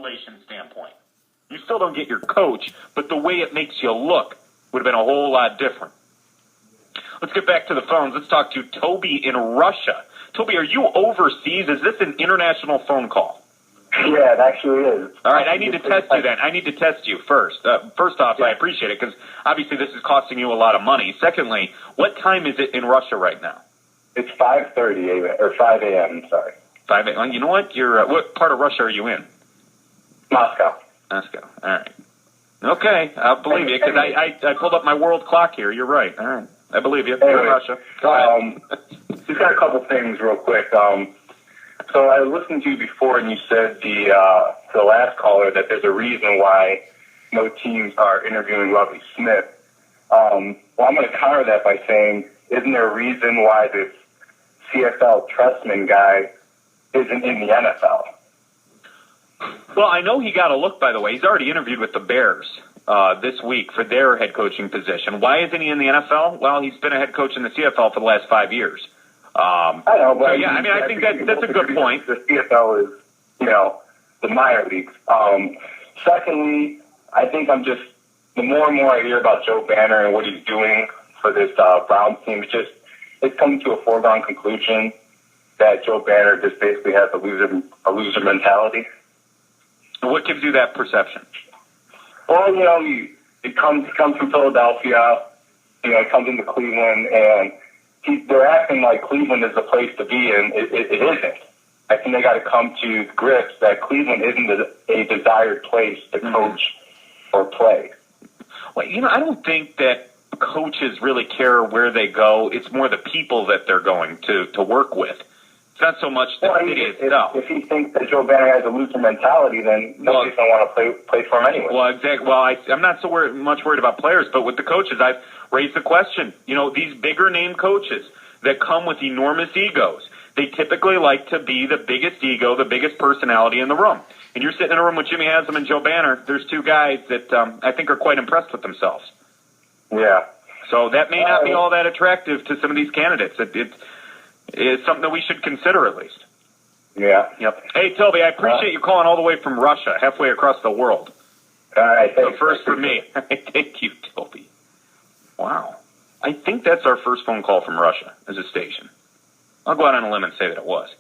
relations standpoint. You still don't get your coach, but the way it makes you look would have been a whole lot different. Let's get back to the phones. Let's talk to Toby in Russia. Toby, are you overseas? Is this an international phone call? Yeah, it actually is. All right, I need to test you then. I need to test you first. First off, I appreciate it because obviously this is costing you a lot of money. Secondly, what time is it in Russia right now? It's 5:30 a.m. or 5 a.m. Sorry. 5 a.m. You know what? You're what part of Russia are you in? Moscow. Moscow. All right. Okay, I'll believe you because I pulled up my world clock here. You're right. All right, I believe you. You're in Russia. Go ahead. Just got a couple things real quick. So I listened to you before, and you said to the last caller that there's a reason why no teams are interviewing Lovie Smith. Well, I'm going to counter that by saying, isn't there a reason why this CFL Trestman guy isn't in the NFL? Well, I know he got a look, by the way. He's already interviewed with the Bears this week for their head coaching position. Why isn't he in the NFL? Well, he's been a head coach in the CFL for the last 5 years. I know, but so, yeah, I think that's a good point. The CFL is, the minor leagues. Secondly, I think the more and more I hear about Joe Banner and what he's doing for this Browns team, it's coming to a foregone conclusion that Joe Banner just basically has a loser mentality. What gives you that perception? Well, it comes from Philadelphia. It comes into Cleveland, and they're acting like Cleveland is the place to be, and it isn't. I think they got to come to grips that Cleveland isn't a desired place to coach or play. Well, I don't think that coaches really care where they go. It's more the people that they're going to work with. It's not so much the city itself. If he thinks that Joe Banner has a loser mentality, then nobody's going to want to play for him anyway. Well, exactly. Well, I'm not so much worried about players, but with the coaches, I've raised the question. These bigger name coaches that come with enormous egos, they typically like to be the biggest ego, the biggest personality in the room. And you're sitting in a room with Jimmy Haslam and Joe Banner. There's two guys that I think are quite impressed with themselves. Yeah. So that may not be all that attractive to some of these candidates. It's something that we should consider at least. Yeah. Yep. Hey, Toby, I appreciate you calling all the way from Russia, halfway across the world. All right. Thanks. So first for me. Thank you, Toby. Wow. I think that's our first phone call from Russia as a station. I'll go out on a limb and say that it was.